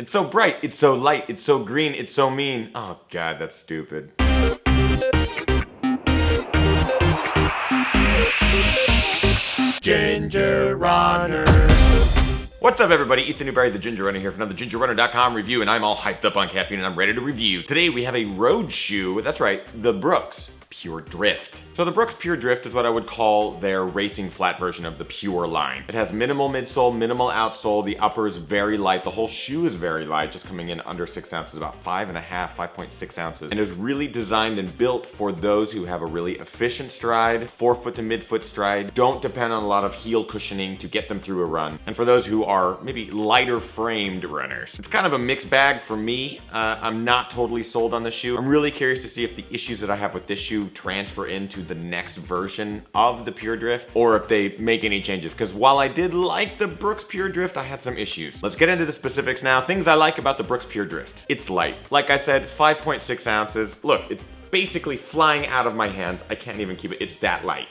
It's so bright, it's so light, it's so green, it's so mean. Oh God, that's stupid. Ginger Runner. What's up everybody, Ethan Newberry, the Ginger Runner here for another GingerRunner.com review, and I'm all hyped up on caffeine and I'm ready to review. Today we have a road shoe, that's right, the Brooks PureDrift. So the Brooks PureDrift is what I would call their racing flat version of the Pure line. It has minimal midsole, minimal outsole, the upper is very light, the whole shoe is very light, just coming in under 6 ounces, about 5.6 ounces, and is really designed and built for those who have a really efficient stride, forefoot to midfoot stride, don't depend on a lot of heel cushioning to get them through a run, and for those who are maybe lighter framed runners. It's kind of a mixed bag for me. I'm not totally sold on the shoe. I'm really curious to see if the issues that I have with this shoe transfer into the next version of the PureDrift, or if they make any changes, because while I did like the Brooks PureDrift, I had some issues. Let's get into the specifics now. Things I like about the Brooks PureDrift. It's light. Like I said, 5.6 ounces. Look, it's basically flying out of my hands. I can't even keep it. It's that light.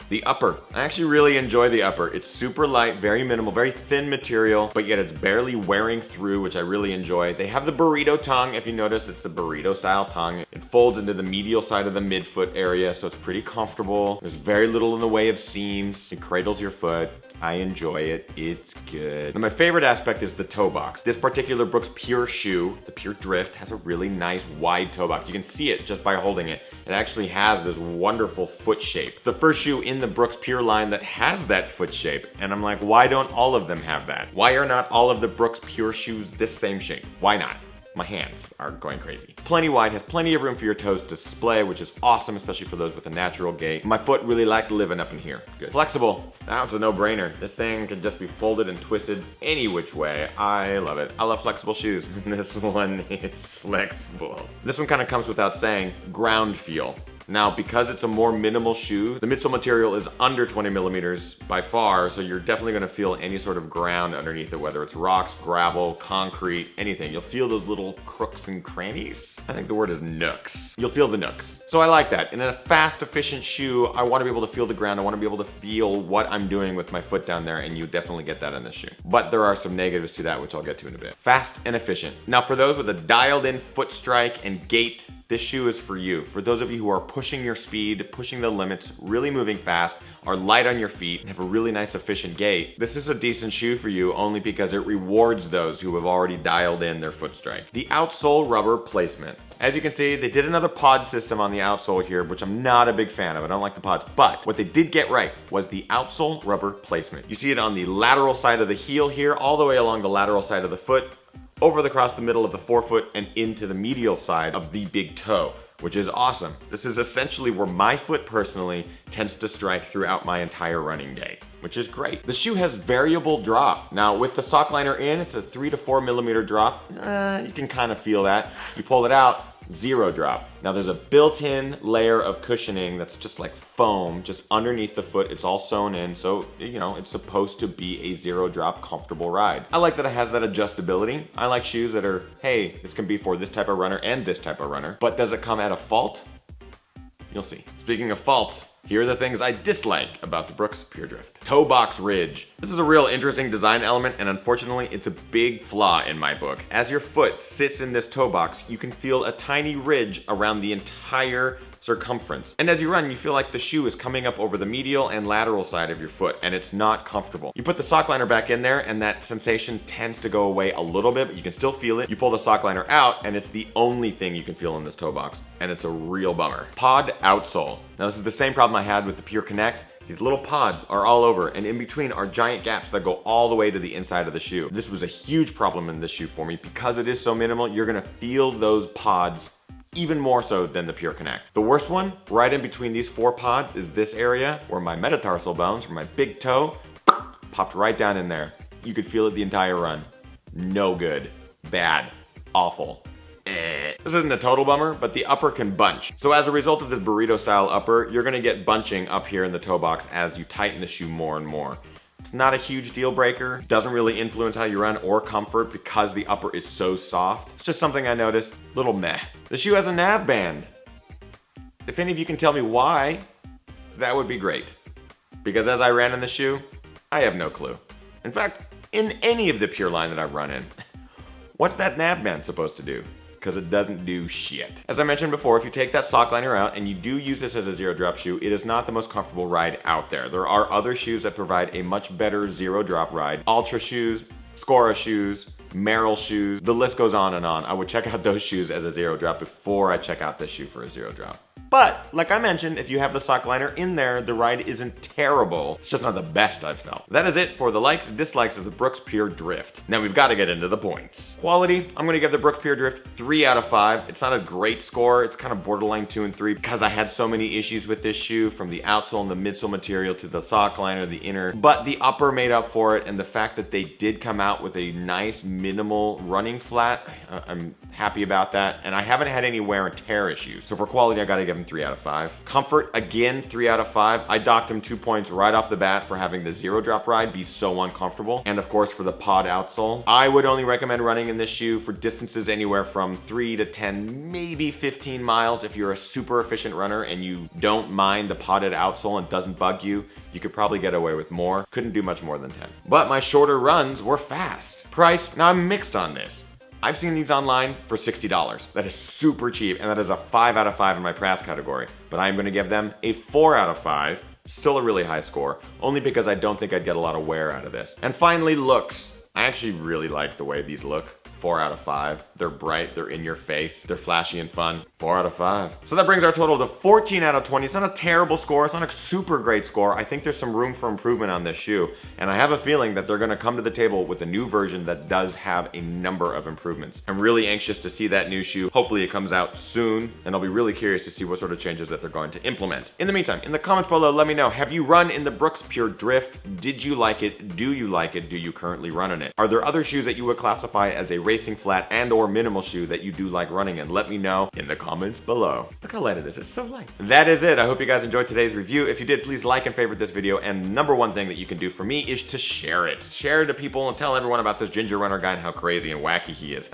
The upper. I actually really enjoy the upper. It's super light, very minimal, very thin material, but yet it's barely wearing through, which I really enjoy. They have the burrito tongue. If you notice, it's a burrito style tongue. It folds into the medial side of the midfoot area, so it's pretty comfortable. There's very little in the way of seams. It cradles your foot. I enjoy it. It's good. And my favorite aspect is the toe box. This particular Brooks Pure shoe, the PureDrift, has a really nice wide toe box. You can see it just by holding it. It actually has this wonderful foot shape. The first shoe in the Brooks Pure line that has that foot shape. And I'm like, why don't all of them have that? Why are not all of the Brooks Pure shoes this same shape? Why not? My hands are going crazy. Plenty wide, has plenty of room for your toes to splay, which is awesome, especially for those with a natural gait. My foot really liked living up in here. Good. Flexible. Now it's a no-brainer. This thing can just be folded and twisted any which way. I love it. I love flexible shoes. This one is flexible. This one kind of comes without saying, ground feel. Now, because it's a more minimal shoe, the midsole material is under 20 millimeters by far, so you're definitely gonna feel any sort of ground underneath it, whether it's rocks, gravel, concrete, anything. You'll feel those little crooks and crannies. I think the word is nooks. You'll feel the nooks. So I like that. And in a fast, efficient shoe, I wanna be able to feel the ground. I wanna be able to feel what I'm doing with my foot down there, and you definitely get that in this shoe. But there are some negatives to that, which I'll get to in a bit. Fast and efficient. Now, for those with a dialed in foot strike and gait, this shoe is for you. For those of you who are pushing your speed, pushing the limits, really moving fast, are light on your feet, and have a really nice efficient gait, this is a decent shoe for you only because it rewards those who have already dialed in their foot strike. The outsole rubber placement. As you can see, they did another pod system on the outsole here, which I'm not a big fan of. I don't like the pods, but what they did get right was the outsole rubber placement. You see it on the lateral side of the heel here, all the way along the lateral side of the foot, over across the middle of the forefoot and into the medial side of the big toe, which is awesome. This is essentially where my foot personally tends to strike throughout my entire running day, which is great. The shoe has variable drop. Now with the sock liner in, it's a 3 to 4 millimeter drop. You can kind of feel that. You pull it out, 0 drop. Now there's a built-in layer of cushioning that's just like foam, just underneath the foot. It's all sewn in, so you know, it's supposed to be a 0 drop comfortable ride. I like that it has that adjustability. I like shoes that are, hey, this can be for this type of runner and this type of runner, but does it come at a fault? You'll see. Speaking of faults, here are the things I dislike about the Brooks PureDrift. Toe box ridge. This is a real interesting design element, and unfortunately, it's a big flaw in my book. As your foot sits in this toe box, you can feel a tiny ridge around the entire circumference. And as you run, you feel like the shoe is coming up over the medial and lateral side of your foot, and it's not comfortable. You put the sock liner back in there, and that sensation tends to go away a little bit, but you can still feel it. You pull the sock liner out, and it's the only thing you can feel in this toe box, and it's a real bummer. Pod outsole. Now this is the same problem I had with the PureConnect. These little pods are all over, and in between are giant gaps that go all the way to the inside of the shoe. This was a huge problem in this shoe for me. Because it is so minimal, you're gonna feel those pods even more so than the PureConnect. The worst one, right in between these 4 pods, is this area where my metatarsal bones from my big toe popped right down in there. You could feel it the entire run. No good. Bad. Awful. This isn't a total bummer, but the upper can bunch. So as a result of this burrito style upper, you're gonna get bunching up here in the toe box as you tighten the shoe more and more. It's not a huge deal breaker. Doesn't really influence how you run or comfort because the upper is so soft. It's just something I noticed. Little meh. The shoe has a nav band. If any of you can tell me why, that would be great. Because as I ran in the shoe, I have no clue. In fact, in any of the Pure line that I've run in, What's that nav band supposed to do? Because it doesn't do shit. As I mentioned before, if you take that sock liner out and you do use this as a zero drop shoe, it is not the most comfortable ride out there. There are other shoes that provide a much better zero drop ride. Ultra shoes, Scora shoes, Merrell shoes, the list goes on and on. I would check out those shoes as a zero drop before I check out this shoe for a zero drop. But, like I mentioned, if you have the sock liner in there, the ride isn't terrible. It's just not the best I've felt. That is it for the likes and dislikes of the Brooks PureDrift. Now we've got to get into the points. Quality, I'm gonna give the Brooks PureDrift 3 out of 5. It's not a great score. It's kind of borderline 2 and 3 because I had so many issues with this shoe, from the outsole and the midsole material to the sock liner, the inner. But the upper made up for it, and the fact that they did come out with a nice minimal running flat, I'm happy about that. And I haven't had any wear and tear issues. So for quality, I gotta give them 3 out of 5. Comfort, again, 3 out of 5. I docked him 2 points right off the bat for having the zero drop ride be so uncomfortable. And of course for the pod outsole. I would only recommend running in this shoe for distances anywhere from 3 to 10, maybe 15 miles. If you're a super efficient runner and you don't mind the podded outsole and doesn't bug you, you could probably get away with more. Couldn't do much more than 10. But my shorter runs were fast. Price, now I'm mixed on this. I've seen these online for $60. That is super cheap, and that is a 5 out of 5 in my price category. But I'm gonna give them a 4 out of 5. Still a really high score, only because I don't think I'd get a lot of wear out of this. And finally, looks. I actually really like the way these look. 4 out of 5. They're bright, they're in your face, they're flashy and fun. 4 out of 5. So that brings our total to 14 out of 20. It's not a terrible score, it's not a super great score. I think there's some room for improvement on this shoe, and I have a feeling that they're gonna come to the table with a new version that does have a number of improvements. I'm really anxious to see that new shoe. Hopefully it comes out soon, and I'll be really curious to see what sort of changes that they're going to implement. In the meantime, in the comments below, let me know, have you run in the Brooks PureDrift? Did you like it? Do you like it? Do you currently run in it? Are there other shoes that you would classify as a racing flat and or minimal shoe that you do like running in? Let me know in the comments below. Look how light it is, it's so light. That is it. I hope you guys enjoyed today's review. If you did, please like and favorite this video, and number one thing that you can do for me is to share it. Share it to people and tell everyone about this ginger runner guy and how crazy and wacky he is.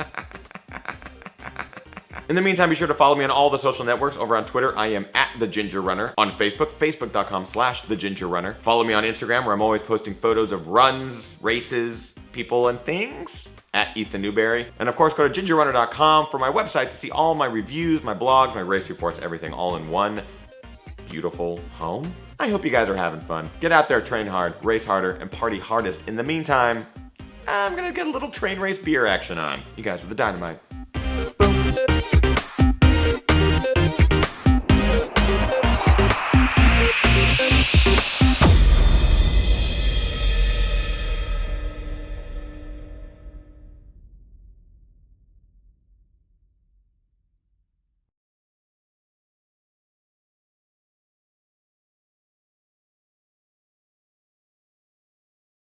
In the meantime, be sure to follow me on all the social networks. Over on Twitter, I am @TheGingerRunner. On Facebook, Facebook.com/TheGingerRunner. Follow me on Instagram, where I'm always posting photos of runs, races, people, and things. @EthanNewberry. And of course, go to gingerrunner.com for my website to see all my reviews, my blogs, my race reports, everything all in one beautiful home. I hope you guys are having fun. Get out there, train hard, race harder, and party hardest. In the meantime, I'm gonna get a little train race beer action on. You guys are the dynamite.